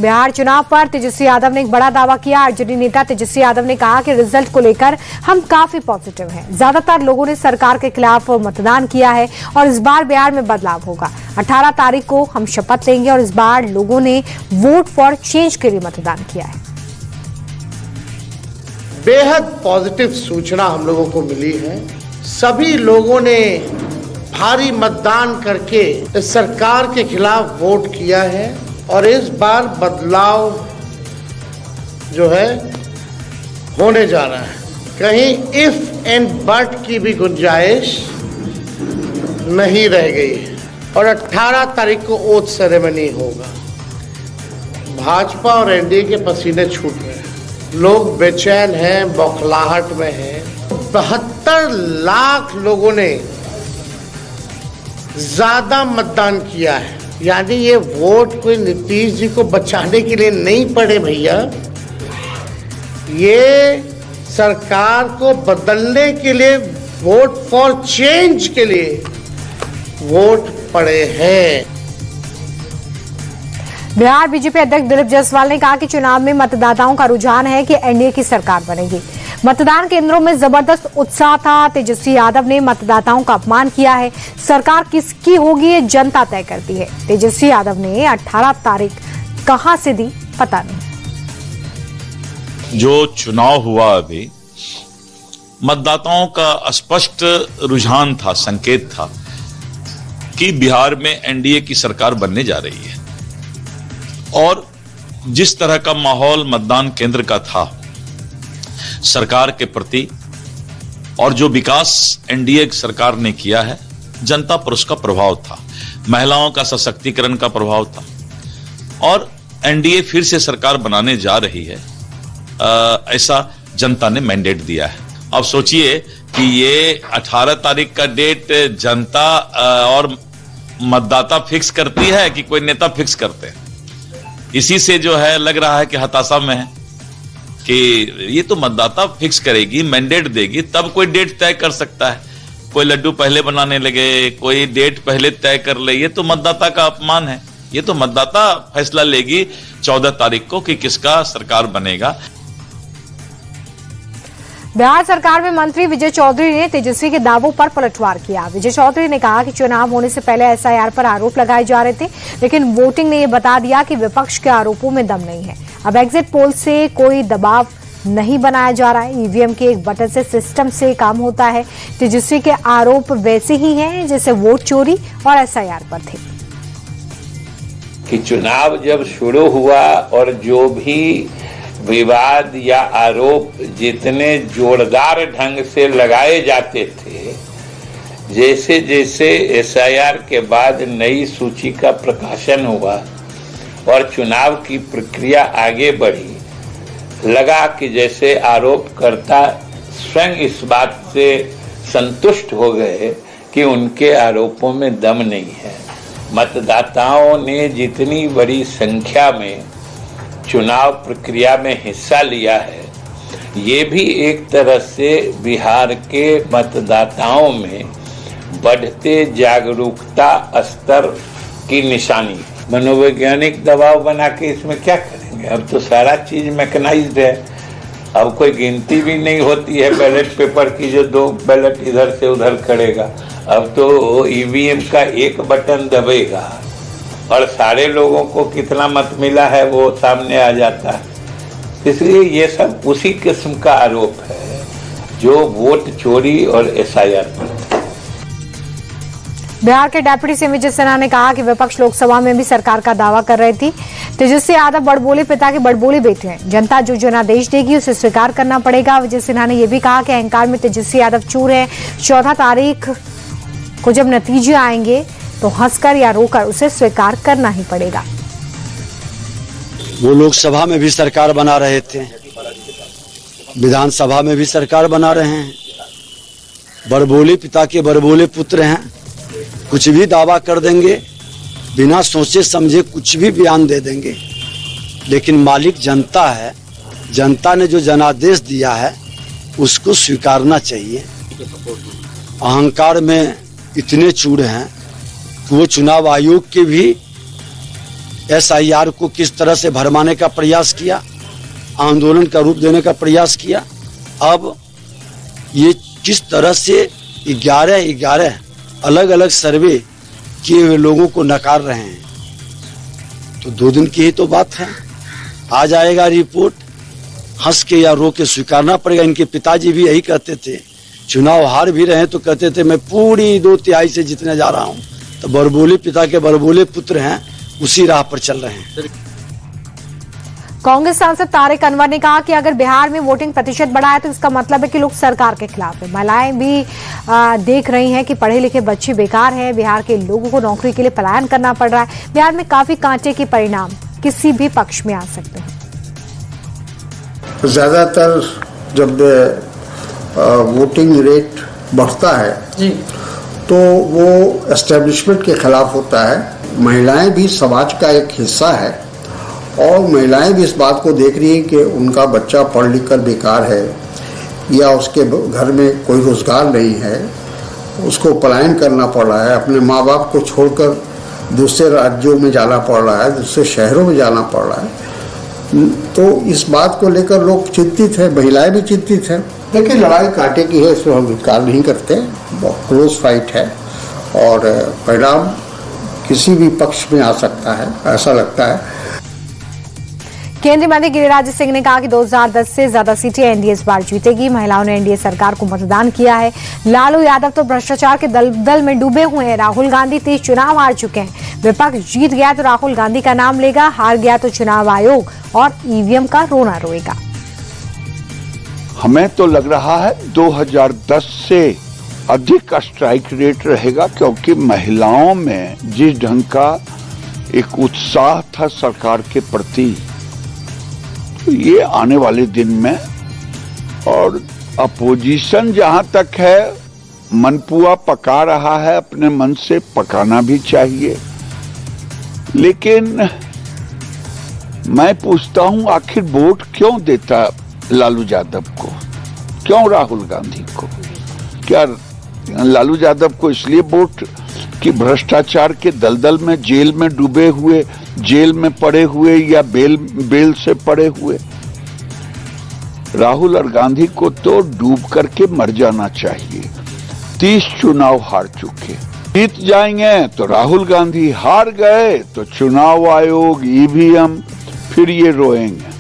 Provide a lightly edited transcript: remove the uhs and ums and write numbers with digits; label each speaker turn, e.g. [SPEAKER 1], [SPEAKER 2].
[SPEAKER 1] बिहार चुनाव पर तेजस्वी यादव ने एक बड़ा दावा किया। आरजेडी नेता तेजस्वी यादव ने कहा कि रिजल्ट को लेकर हम काफी पॉजिटिव हैं। ज्यादातर लोगों ने सरकार के खिलाफ मतदान किया है और इस बार बिहार में बदलाव होगा। 18 तारीख को हम शपथ लेंगे और इस बार लोगों ने वोट फॉर चेंज के लिए मतदान किया है।
[SPEAKER 2] बेहद पॉजिटिव सूचना हम लोगों को मिली है। सभी लोगों ने भारी मतदान करके इस सरकार के खिलाफ वोट किया है और इस बार बदलाव जो है होने जा रहा है। कहीं इफ एंड बट की भी गुंजाइश नहीं रह गई है और 18 तारीख को ओथ सेरेमनी होगा। भाजपा और एनडीए के पसीने छूट रहे हैं, लोग बेचैन हैं, बौखलाहट में हैं। 72 लाख लोगों ने ज्यादा मतदान किया है, यानी ये वोट कोई नीतीश जी को बचाने के लिए नहीं पड़े भैया, ये सरकार को बदलने के लिए, वोट फॉर चेंज के लिए वोट पड़े हैं।
[SPEAKER 1] बिहार बीजेपी अध्यक्ष दिलीप जायसवाल ने कहा कि चुनाव में मतदाताओं का रुझान है कि एनडीए की सरकार बनेगी। मतदान केंद्रों में जबरदस्त उत्साह था। तेजस्वी यादव ने मतदाताओं का अपमान किया है। सरकार किसकी होगी ये जनता तय करती है। तेजस्वी यादव ने 18 तारीख कहां से दी पता नहीं।
[SPEAKER 3] जो चुनाव हुआ अभी, मतदाताओं का स्पष्ट रुझान था, संकेत था कि बिहार में एनडीए की सरकार बनने जा रही है। और जिस तरह का माहौल मतदान केंद्र का था सरकार के प्रति और जो विकास एनडीए सरकार ने किया है, जनता पर उसका प्रभाव था, महिलाओं का सशक्तिकरण का प्रभाव था और एनडीए फिर से सरकार बनाने जा रही है, ऐसा जनता ने मैंडेट दिया है। अब सोचिए कि ये 18 तारीख का डेट जनता और मतदाता फिक्स करती है कि कोई नेता फिक्स करते हैं। इसी से जो है लग रहा है कि हताशा में है कि ये तो मतदाता फिक्स करेगी, मैंडेट देगी, तब कोई डेट तय कर सकता है। कोई लड्डू पहले बनाने लगे, कोई डेट पहले तय कर ले, ये तो मतदाता का अपमान है। ये तो मतदाता फैसला लेगी 14 तारीख को कि किसका सरकार बनेगा।
[SPEAKER 1] बिहार सरकार में मंत्री विजय चौधरी ने तेजस्वी के दावों पर पलटवार किया। विजय चौधरी ने कहा कि चुनाव होने से पहले एसआईआर पर आरोप लगाए जा रहे थे, लेकिन वोटिंग ने यह बता दिया कि विपक्ष के आरोपों में दम नहीं है। अब एग्जिट पोल से कोई दबाव नहीं बनाया जा रहा है। ईवीएम के एक बटन से सिस्टम से काम होता है। तेजस्वी के आरोप वैसे ही हैं जैसे वोट चोरी और एसआईआर पर थे।
[SPEAKER 4] कि चुनाव जब शुरू हुआ और जो भी विवाद या आरोप जितने जोरदार ढंग से लगाए जाते थे, जैसे जैसे एसआईआर के बाद नई सूची का प्रकाशन हुआ और चुनाव की प्रक्रिया आगे बढ़ी, लगा कि जैसे आरोपकर्ता स्वयं इस बात से संतुष्ट हो गए कि उनके आरोपों में दम नहीं है। मतदाताओं ने जितनी बड़ी संख्या में चुनाव प्रक्रिया में हिस्सा लिया है, ये भी एक तरह से बिहार के मतदाताओं में बढ़ते जागरूकता स्तर की निशानी। मनोवैज्ञानिक दबाव बना के इसमें क्या करेंगे? अब तो सारा चीज मैकेनाइज्ड है। अब कोई गिनती भी नहीं होती है बैलेट पेपर की, जो 2 बैलेट इधर से उधर करेगा। अब तो ईवीएम का एक बटन दबेगा और सारे लोगों को कितना मत मिला है वो सामने आ जाता है। इसलिए ये सब उसी किस्म का आरोप है जो वोट चोरी और एसआईआर पर।
[SPEAKER 1] बिहार के डेप्यूटी सीएम विजय सिन्हा ने कहा कि विपक्ष लोकसभा में भी सरकार का दावा कर रही थी। तेजस्वी यादव बड़बोले पिता के बड़बोले बेटे हैं। जनता जो जनादेश देगी उसे स्वीकार करना पड़ेगा। विजय सिन्हा ने यह भी कहा कि अहंकार में तेजस्वी यादव चूर है। 14 तारीख को जब नतीजे आएंगे तो हंसकर या रोकर उसे स्वीकार करना ही पड़ेगा।
[SPEAKER 5] वो लोकसभा में भी सरकार बना रहे थे, विधानसभा में भी सरकार बना रहे हैं। बड़बोले पिता के बड़बोले पुत्र हैं। कुछ भी दावा कर देंगे, बिना सोचे समझे कुछ भी बयान दे देंगे, लेकिन मालिक जनता है। जनता ने जो जनादेश दिया है उसको स्वीकारना चाहिए। अहंकार में इतने चूर हैं कि वो चुनाव आयोग के भी SIR को किस तरह से भरमाने का प्रयास किया, आंदोलन का रूप देने का प्रयास किया। अब ये किस तरह से 11 अलग अलग सर्वे किए हुए लोगों को नकार रहे हैं। तो 2 दिन की ही तो बात है, आ जाएगा रिपोर्ट। हंस के या रो के स्वीकारना पड़ेगा। इनके पिताजी भी यही कहते थे, चुनाव हार भी रहे तो कहते थे मैं पूरी 2/3 से जीतने जा रहा हूं। तो बरबोले पिता के बरबोले पुत्र हैं, उसी राह पर चल रहे हैं।
[SPEAKER 1] कांग्रेस सांसद तारिक अनवर ने कहा कि अगर बिहार में वोटिंग प्रतिशत बढ़ा है तो इसका मतलब है कि लोग सरकार के खिलाफ है। महिलाएं भी देख रही हैं कि पढ़े लिखे बच्चे बेकार हैं। बिहार के लोगों को नौकरी के लिए पलायन करना पड़ रहा है। बिहार में काफी कांटे के परिणाम किसी भी पक्ष में आ सकते हैं।
[SPEAKER 6] ज्यादातर जब वोटिंग रेट बढ़ता है तो वो एस्टेब्लिशमेंट के खिलाफ होता है। महिलाएं भी समाज का एक हिस्सा है और महिलाएं भी इस बात को देख रही हैं कि उनका बच्चा पढ़ लिख कर बेकार है या उसके घर में कोई रोजगार नहीं है, उसको पलायन करना पड़ रहा है, अपने माँ बाप को छोड़कर दूसरे राज्यों में जाना पड़ रहा है, दूसरे शहरों में जाना पड़ रहा है। तो इस बात को लेकर लोग चिंतित हैं, महिलाएं भी चिंतित हैं। देखिए लड़ाई कांटे की है, इसमें हम इनकार नहीं करते। बहुत क्लोज फाइट है और परिणाम किसी भी पक्ष में आ सकता है, ऐसा लगता है।
[SPEAKER 1] केंद्रीय मंत्री गिरिराज सिंह ने कहा कि 2010 से ज्यादा सीटें एनडीए इस बार जीतेगी। महिलाओं ने एनडीए सरकार को मतदान किया है। लालू यादव तो भ्रष्टाचार के दलदल में डूबे हुए हैं। राहुल गांधी 30 चुनाव हार चुके हैं। विपक्ष जीत गया तो राहुल गांधी का नाम लेगा, हार गया तो चुनाव आयोग और ईवीएम का रोना रोएगा।
[SPEAKER 7] हमें तो लग रहा है 2010 से अधिक स्ट्राइक रेट रहेगा, क्योंकि महिलाओं में जिस ढंग का एक उत्साह था सरकार के प्रति, तो ये आने वाले दिन में, और अपोजिशन जहां तक है मनपुआ पका रहा है, अपने मन से पकाना भी चाहिए। लेकिन मैं पूछता हूं आखिर वोट क्यों देता लालू यादव को, क्यों राहुल गांधी को? क्या लालू यादव को इसलिए वोट कि भ्रष्टाचार के दलदल में जेल में डूबे हुए, जेल में पड़े हुए या बेल से पड़े हुए? राहुल और गांधी को तो डूब करके मर जाना चाहिए। 30 चुनाव हार चुके, जीत जाएंगे तो राहुल गांधी, हार गए तो चुनाव आयोग, ईवीएम, फिर ये रोएंगे।